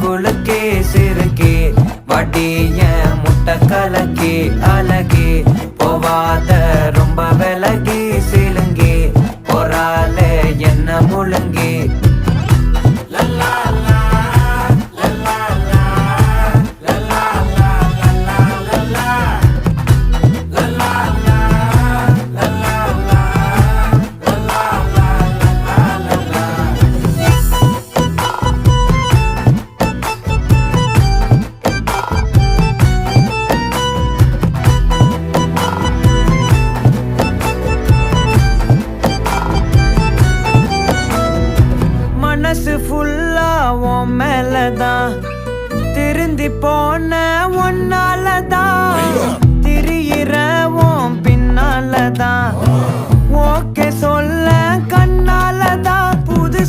குலுக்கி சிறுக்கி வடிய முட்டை கலக்கி அழகி போவாத ரொம்ப விலகி சிலுங்கி போறாலே என்ன முழுங்கி மனசு ஃபுல்லா உன் மேலதான் திருந்தி போன ஒன்னாலதான் திரியிற உன் பின்னாலதான் ஓகே சொல்ல கண்ணாலதான் புதுசு